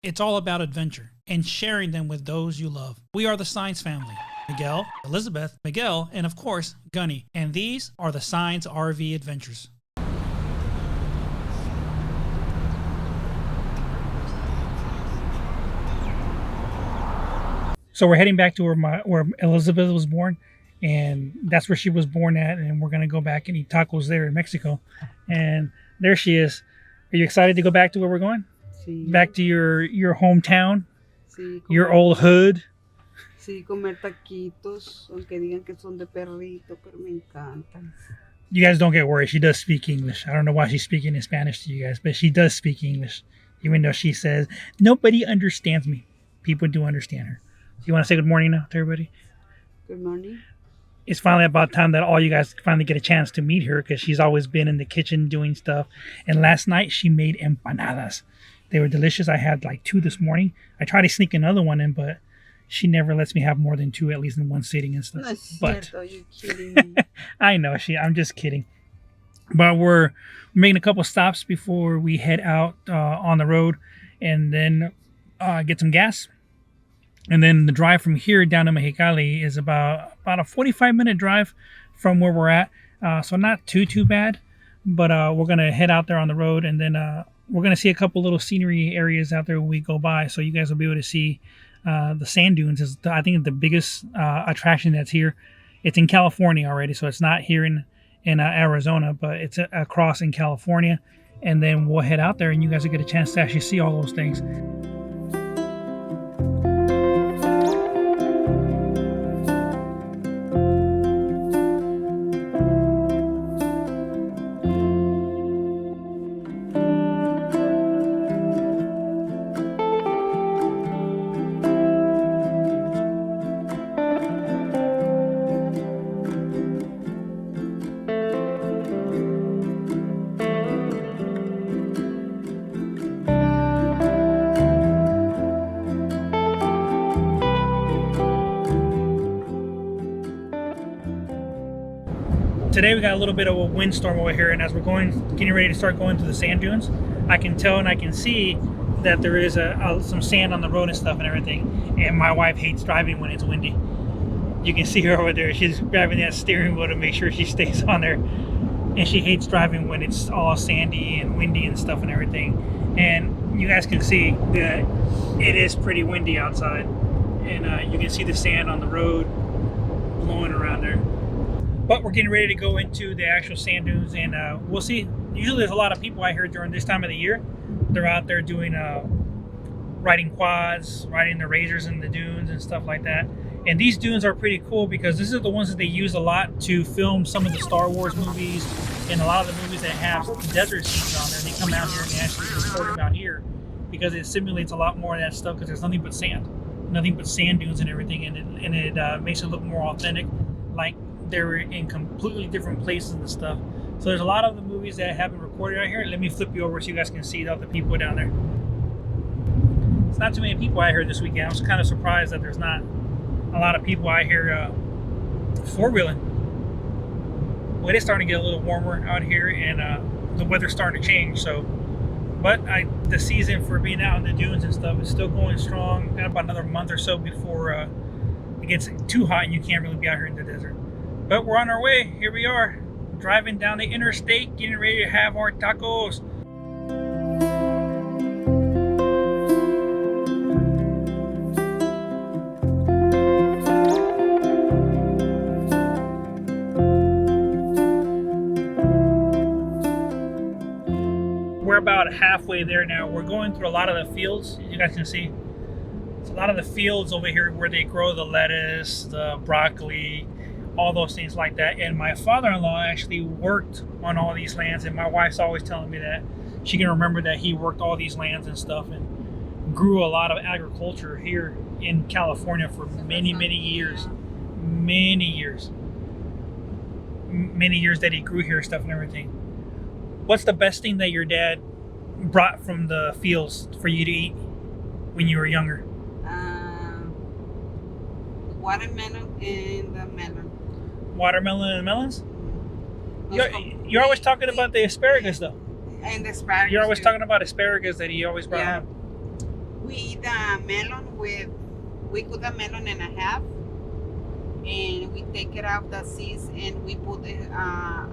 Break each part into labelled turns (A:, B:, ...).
A: It's all about adventure and sharing them with those you love. We are the Signs family. Miguel, Elizabeth, Miguel, and of course, Gunny. And these are the Signs RV Adventures. So we're heading back to where Elizabeth was born, and that's where she was born at, and we're gonna go back and eat tacos there in Mexico. And there she is. Are you excited to go back to where we're going?
B: Sí.
A: Back to your hometown,
B: Sí,
A: your old hood.
B: Sí, comer taquitos, aunque digan que son de perrito, pero me encantan.
A: You guys don't get worried. She does speak English. I don't know why she's speaking in Spanish to you guys, but she does speak English, even though she says nobody understands me. People do understand her. You want to say good morning now to everybody?
B: Good morning.
A: It's finally about time that all you guys finally get a chance to meet her, because she's always been in the kitchen doing stuff. And last night she made empanadas. They were delicious. I had like 2 this morning. I tried to sneak another one in, but she never lets me have more than 2, at least in one sitting and stuff.
B: No es
A: But
B: cierto, you're kidding me.
A: I know I'm just kidding. But we're making a couple stops before we head out on the road, and then get some gas. And then the drive from here down to Mexicali is about a 45-minute drive from where we're at. So not too bad. But we're going to head out there on the road, and then we're going to see a couple little scenery areas out there when we go by. So you guys will be able to see the sand dunes. I think the biggest attraction that's here. It's in California already, so it's not here in Arizona, but it's across in California. And then we'll head out there, and you guys will get a chance to actually see all those things. Today we got a little bit of a windstorm over here, and as we're getting ready to start going to the sand dunes, I can tell and I can see that there is some sand on the road and stuff and everything. And my wife hates driving when it's windy. You can see her over there. She's grabbing that steering wheel to make sure she stays on there. And she hates driving when it's all sandy and windy and stuff and everything. And you guys can see that it is pretty windy outside. And you can see the sand on the road blowing around there. But we're getting ready to go into the actual sand dunes, and we'll see. Usually there's a lot of people out here during this time of the year. They're out there doing riding quads, riding the razors in the dunes and stuff like that. And these dunes are pretty cool because these are the ones that they use a lot to film some of the Star Wars movies and a lot of the movies that have desert scenes on there. They come out here and they actually record them out here because it simulates a lot more of that stuff, because there's nothing but sand dunes and everything, and it makes it look more authentic, like they're in completely different places and stuff. So there's a lot of the movies that have been recorded out here. Let me flip you over so you guys can see all the people down there. It's not too many people out here this weekend. I was kind of surprised that there's not a lot of people out here four-wheeling. Well, it is starting to get a little warmer out here, and the weather's starting to change. So, but the season for being out in the dunes and stuff is still going strong. Got about another month or so before it gets too hot and you can't really be out here in the desert. But we're on our way. Here we are, driving down the interstate, getting ready to have our tacos. We're about halfway there now. We're going through a lot of the fields. You guys can see it's a lot of the fields over here where they grow the lettuce, the broccoli, all those things like that. And my father-in-law actually worked on all these lands, and my wife's always telling me that she can remember that he worked all these lands and stuff and grew a lot of agriculture here in California for many years that he grew here, stuff and everything. What's the best thing that your dad brought from the fields for you to eat when you were younger?
B: Watermelon and the melon.
A: Watermelon and melons? You're always talking about the asparagus, though.
B: And the asparagus.
A: You're always talking about asparagus that he always brought home.
B: We eat the melon with, we cut the melon in a half, and we take it out the seeds, and we put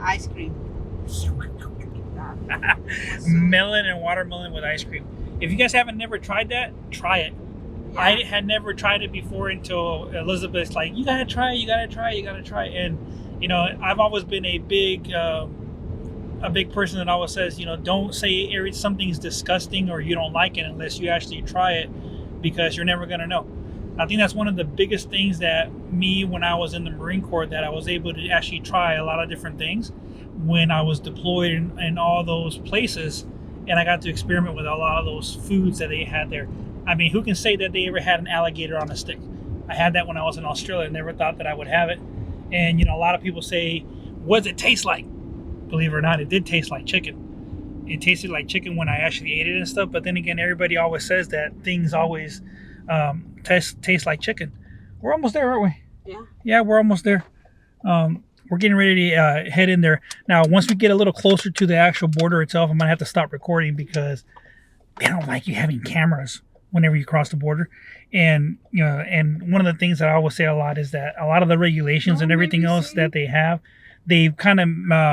B: ice cream.
A: Melon and watermelon with ice cream. If you guys haven't never tried that, try it. I had never tried it before until Elizabeth's like, you gotta try it, you gotta try it, you gotta try it. And you know, I've always been a big person that always says, you know, don't say something's disgusting or you don't like it unless you actually try it, because you're never gonna know. I think that's one of the biggest things that me, when I was in the Marine Corps, that I was able to actually try a lot of different things when I was deployed in all those places, and I got to experiment with a lot of those foods that they had there. I mean, who can say that they ever had an alligator on a stick? I had that when I was in Australia. Never thought that I would have it. And, you know, a lot of people say, what does it taste like? Believe it or not, it did taste like chicken. It tasted like chicken when I actually ate it and stuff. But then again, everybody always says that things always taste like chicken. We're almost there, aren't we?
B: Yeah.
A: Yeah, we're almost there. We're getting ready to head in there. Now, once we get a little closer to the actual border itself, I'm going to have to stop recording because they don't like you having cameras whenever you cross the border. And, you know, and one of the things that I always say a lot is that a lot of the regulations and everything else that they have, they've kind of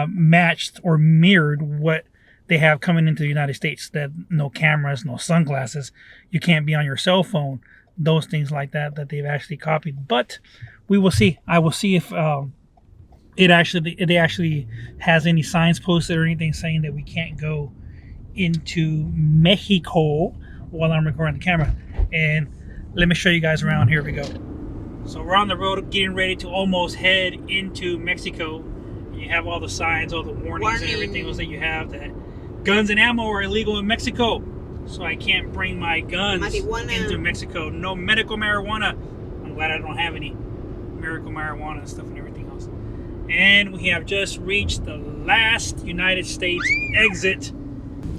A: matched or mirrored what they have coming into the United States. That no cameras, no sunglasses, you can't be on your cell phone, those things like that they've actually copied. But we will see. I will see if it actually has any signs posted or anything saying that we can't go into Mexico while I'm recording the camera. And let me show you guys around. Here we go. So we're on the road getting ready to almost head into Mexico. You have all the signs, all the warnings and everything else that you have, that guns and ammo are illegal in Mexico. So I can't bring my guns into Mexico. No medical marijuana. I'm glad I don't have any medical marijuana and stuff and everything else. And we have just reached the last United States exit.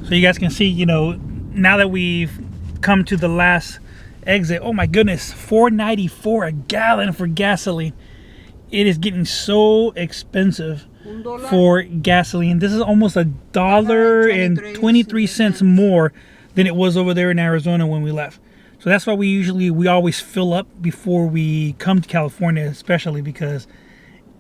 A: So you guys can see, you know, now that we've come to the last exit, oh my goodness, $4.94 a gallon for gasoline. It is getting so expensive for gasoline. This is almost $1.23 more than it was over there in Arizona when we left. So that's why we always fill up before we come to California, especially because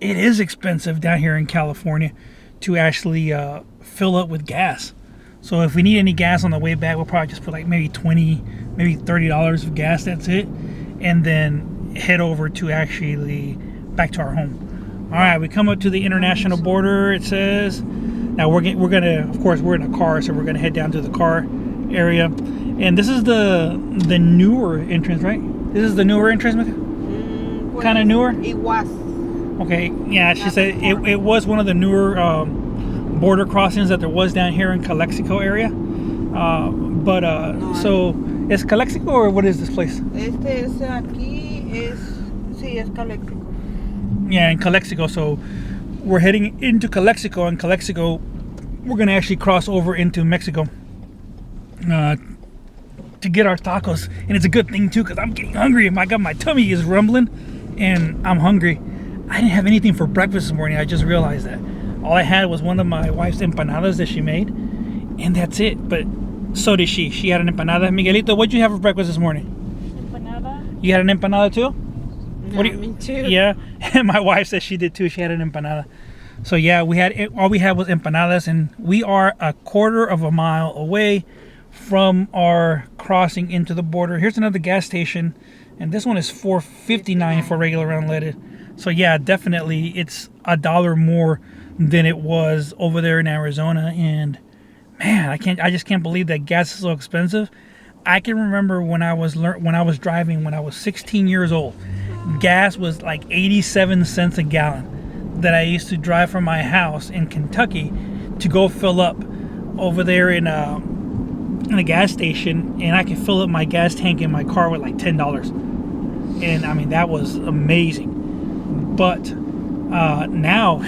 A: it is expensive down here in California to actually fill up with gas. So if we need any gas on the way back, we'll probably just put like maybe $20, maybe $30 of gas. That's it, and then head over to actually back to our home. All right, we come up to the international border. It says now we're gonna, of course, we're in a car, so we're gonna head down to the car area. And this is the newer entrance, right? This is the newer entrance, kind of newer.
B: It was.
A: Okay, yeah, she said it was one of the newer border crossings that there was down here in Calexico area. So is Calexico, or what is this place?
B: Este es aquí, sí, es Calexico.
A: Yeah, in Calexico. So we're heading into Calexico, and Calexico, we're gonna actually cross over into Mexico to get our tacos. And it's a good thing too, because I'm getting hungry. My God, my tummy is rumbling and I'm hungry. I didn't have anything for breakfast this morning. I just realized that. All I had was one of my wife's empanadas that she made, and that's it. But so did she. She had an empanada. Miguelito, what'd you have for breakfast this morning?
C: Empanada.
A: You had an empanada too?
B: Yeah, me too.
A: Yeah, and my wife said she did too. She had an empanada. So yeah, all we had was empanadas, and we are a quarter of a mile away from our crossing into the border. Here's another gas station, and this one is $4.59 for regular unleaded. So yeah, definitely it's $1 more than it was over there in Arizona. And man, I just can't believe that gas is so expensive. I can remember when I was driving when I was 16 years old, gas was like 87 cents a gallon that I used to drive from my house in Kentucky to go fill up over there in a gas station, and I could fill up my gas tank in my car with like $10. And I mean, that was amazing. But now,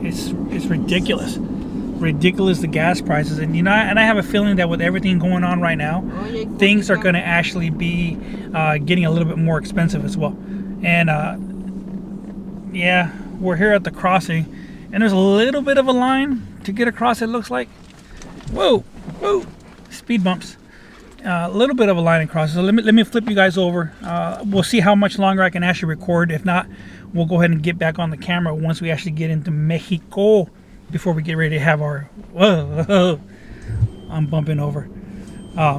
A: it's ridiculous. Ridiculous, the gas prices. And you know, and I have a feeling that with everything going on right now, things are going to actually be getting a little bit more expensive as well. And yeah, we're here at the crossing, and there's a little bit of a line to get across, it looks like. Whoa, speed bumps. A little bit of a line across. So let me flip you guys over. We'll see how much longer I can actually record. If not, we'll go ahead and get back on the camera once we actually get into Mexico before we get ready to have our... Whoa, I'm bumping over.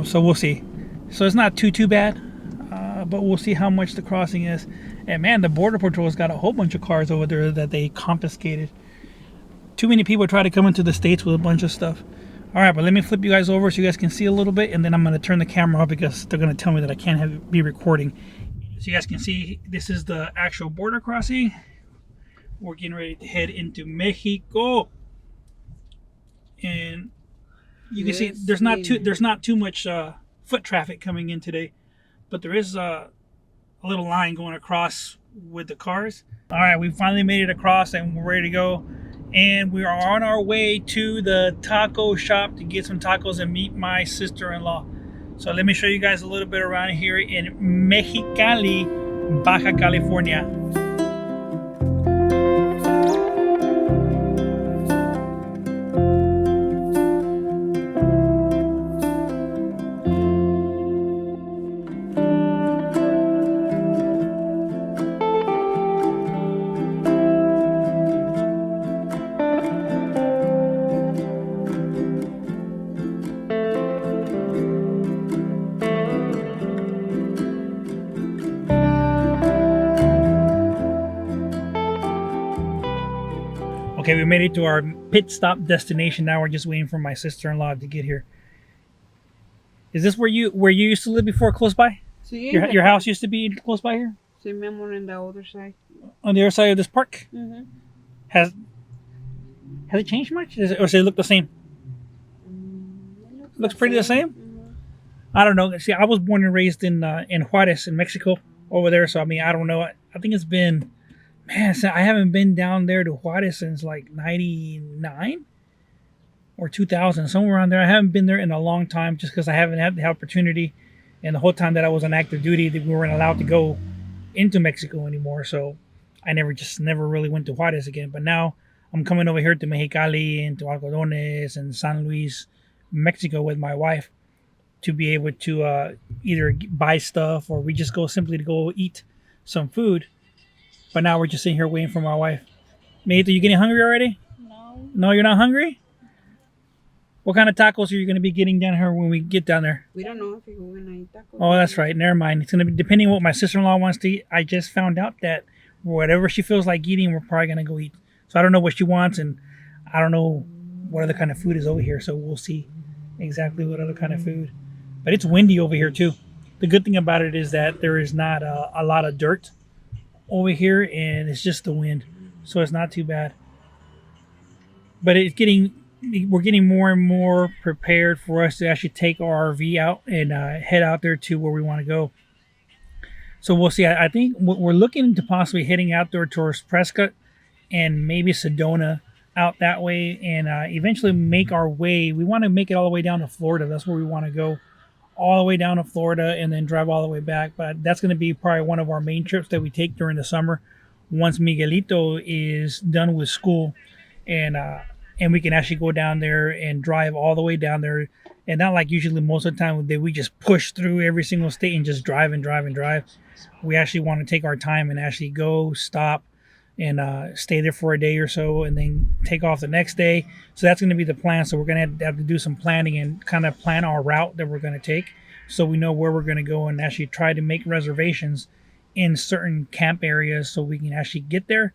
A: So we'll see. So it's not too bad, but we'll see how much the crossing is. And man, the Border Patrol's got a whole bunch of cars over there that they confiscated. Too many people try to come into the States with a bunch of stuff. All right, but let me flip you guys over so you guys can see a little bit, and then I'm going to turn the camera off because they're going to tell me that I can't be recording. So you guys can see this is the actual border crossing. We're getting ready to head into Mexico, and you can see there's not too much foot traffic coming in today, but there is a little line going across with the cars. All right, we finally made it across and we're ready to go. And we are on our way to the taco shop to get some tacos and meet my sister-in-law. So let me show you guys a little bit around here in Mexicali, Baja California. Okay, we made it to our pit stop destination. Now we're just waiting for my sister-in-law to get here. Is this where you used to live before, close by?
B: Sí,
A: Your house used to be close by here?
B: Sí, mi amor, on the other side.
A: On the other side of this park?
B: Mm-hmm.
A: Has it changed much? Or does it look the same? Looks pretty the same?
B: Mm-hmm.
A: I don't know. See, I was born and raised in Juarez, in Mexico, over there. So, I mean, I don't know. I think it's been... Man, I haven't been down there to Juarez since like 99 or 2000, somewhere around there. I haven't been there in a long time just because I haven't had the opportunity. And the whole time that I was on active duty, that we weren't allowed to go into Mexico anymore. So I never really went to Juarez again. But now I'm coming over here to Mexicali and to Algodones and San Luis, Mexico with my wife to be able to either buy stuff or we just go simply to go eat some food. But now we're just sitting here waiting for my wife. Mate, are you getting hungry already?
B: No.
A: No, you're not hungry? What kind of tacos are you going to be getting down here when we get down there?
B: We don't know if we're going to eat tacos.
A: Oh, that's right. Never mind. It's going to be depending on what my sister-in-law wants to eat. I just found out that whatever she feels like eating, we're probably going to go eat. So I don't know what she wants, and I don't know what other kind of food is over here. So we'll see exactly what other kind of food. But it's windy over here, too. The good thing about it is that there is not a lot of dirt over here, and it's just the wind, so it's not too bad. But we're getting more and more prepared for us to actually take our RV out and head out there to where we want to go. So we'll see. I think we're looking into possibly heading out there towards Prescott and maybe Sedona out that way, and eventually make our way. We want to make it all the way down to Florida. That's where we want to go. All the way down to Florida and then drive all the way back. But that's going to be probably one of our main trips that we take during the summer once Miguelito is done with school, and we can actually go down there and drive all the way down there. And not like usually most of the time that we just push through every single state and just drive and drive and drive. We actually want to take our time and actually go, stop, and stay there for a day or so and then take off the next day. So that's going to be the plan. So we're going to have to do some planning and kind of plan our route that we're going to take so we know where we're going to go and actually try to make reservations in certain camp areas so we can actually get there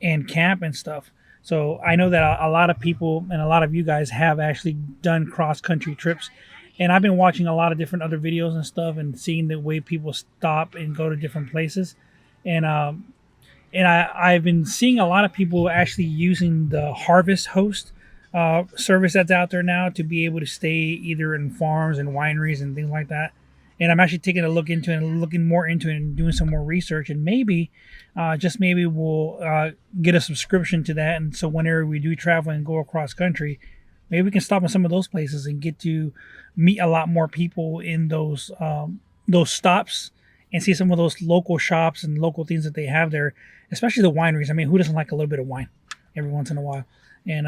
A: and camp and stuff. So I know that a lot of people and a lot of you guys have actually done cross-country trips. And I've been watching a lot of different other videos and stuff and seeing the way people stop and go to different places. And I've been seeing a lot of people actually using the Harvest Host service that's out there now to be able to stay either in farms and wineries and things like that. And I'm actually taking a look into it and looking more into it and doing some more research. And maybe, just maybe we'll get a subscription to that. And so whenever we do travel and go across country, maybe we can stop in some of those places and get to meet a lot more people in those stops and see some of those local shops and local things that they have there, especially the wineries. I mean, who doesn't like a little bit of wine every once in a while? And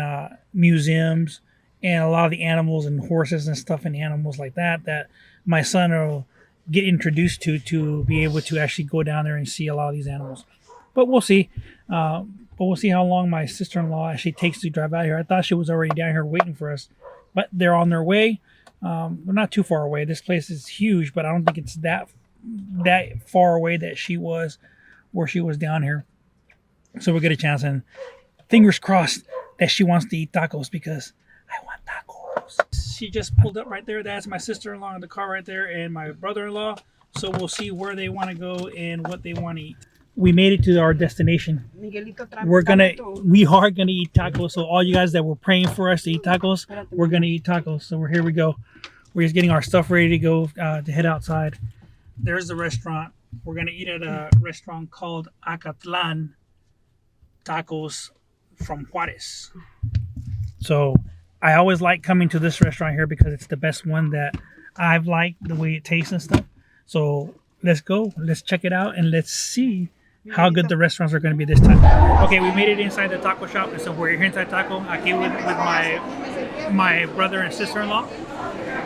A: museums and a lot of the animals and horses and stuff and animals like that my son will get introduced to be able to actually go down there and see a lot of these animals. But we'll see. But we'll see how long my sister-in-law actually takes to drive out here. I thought she was already down here waiting for us, but they're on their way. We're not too far away. This place is huge, but I don't think it's that far away that she was where she was down here. So we'll get a chance, and fingers crossed that she wants to eat tacos because I want tacos. She just pulled up right there. That's my sister-in-law in the car right there and my brother-in-law. So we'll see where they want to go and what they want to eat. We made it to our destination. We are gonna eat tacos. So all you guys that were praying for us to eat tacos, we're gonna eat tacos. So here we go. We're just getting our stuff ready to go to head outside. There's the restaurant. We're gonna eat at a restaurant called Acatlan Tacos from Juarez. So I always like coming to this restaurant here because it's the best one that I've liked the way it tastes and stuff. So let's go. Let's check it out and let's see how good the restaurants are going to be this time. Okay, we made it inside the taco shop, and so we're here inside Taco. I came with my brother and sister-in-law.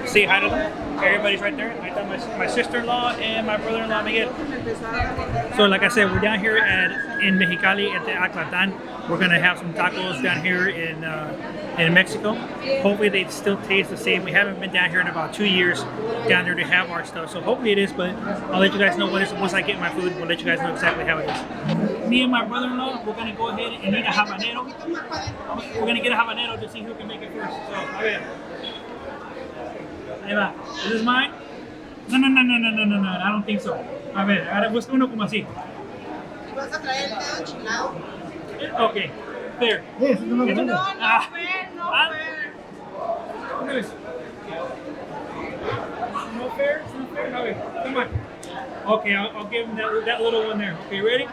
A: Say hi to them. Everybody's right there. I got my sister-in-law and my brother-in-law Miguel. So like I said, we're down here in Mexicali at the Acatlan. We're gonna have some tacos down here in Mexico. Hopefully they still taste the same. We haven't been down here in about 2 years down there to have our stuff. So hopefully it is, but I'll let you guys know once I get my food. We'll let you guys know exactly how it is. Me and my brother-in-law, we're gonna go ahead and eat a habanero. We're gonna get a habanero to see who can make it first. So, a ver. Ahí va. Is this mine? No. I don't think so. A ver, ahora busca uno como así.
B: ¿Vas a traer el dedo enchilado?
A: Okay, there.
B: No fair.
A: No fair? It's not fair? Okay, come on. Okay, I'll give him that little one there. Okay, ready?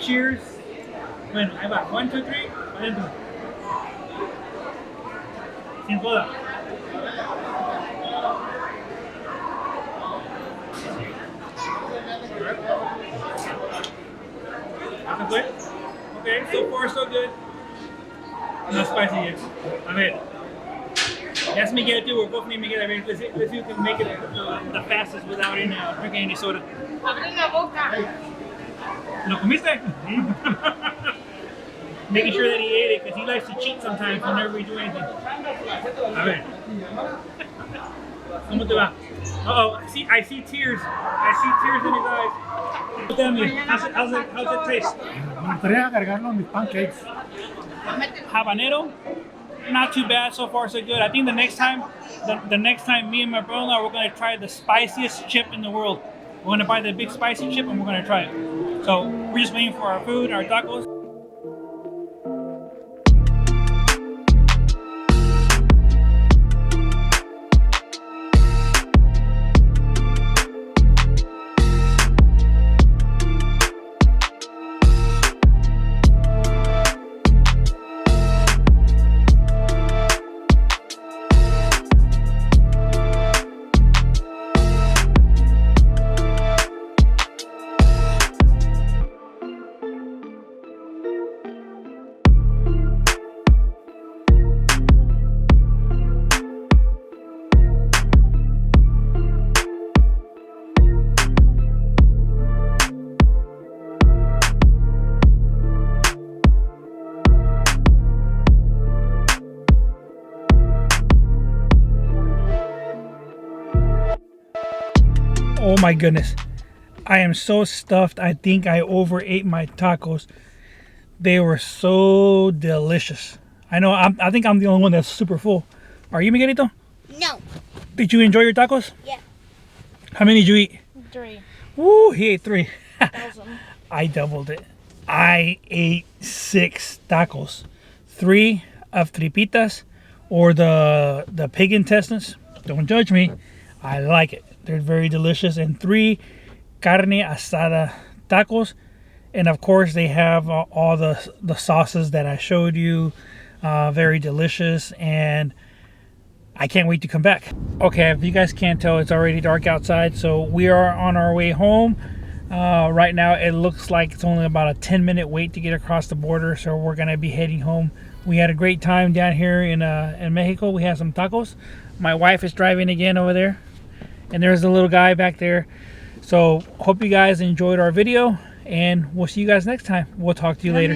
A: Cheers. Bueno, ahí va. 1, 2, 3. Adentro. Sin joda. Okay, so far so good. Not spicy yet. A ver. That's Miguel too. We're both named Miguel. Let's see who can make it the fastest without drinking any soda.
B: Abre la boca.
A: ¿Lo comiste? Making sure that he ate it because he likes to cheat sometimes whenever we do anything. A ver. ¿Cómo te va? Uh-oh, I see tears. I see tears in his eyes. Tell me, how's it taste?
C: Me gustaría agregarlo a mis pancakes.
A: Habanero, not too bad so far so good. I think the next time me and my brother-in-law, we're going to try the spiciest chip in the world. We're going to buy the big spicy chip and we're going to try it. So we're just waiting for our food, our tacos. Oh my goodness. I am so stuffed. I think I overate my tacos. They were so delicious. I know, I think I'm the only one that's super full. Are you, Miguelito?
D: No.
A: Did you enjoy your tacos?
D: Yeah.
A: How many did you eat?
D: 3.
A: Woo, he ate 3.
D: Awesome.
A: I doubled it. I ate 6 tacos. 3 of tripitas or the pig intestines. Don't judge me. I like it. They're very delicious. And 3 carne asada tacos. And of course they have all the sauces that I showed you. Very delicious. And I can't wait to come back. Okay, if you guys can't tell, it's already dark outside. So we are on our way home. Right now it looks like it's only about a 10-minute wait to get across the border. So we're going to be heading home We had a great time down here in Mexico. We had some tacos. My wife is driving again over there, and there's a little guy back there. So hope you guys enjoyed our video, and we'll see you guys next time. We'll talk to you later.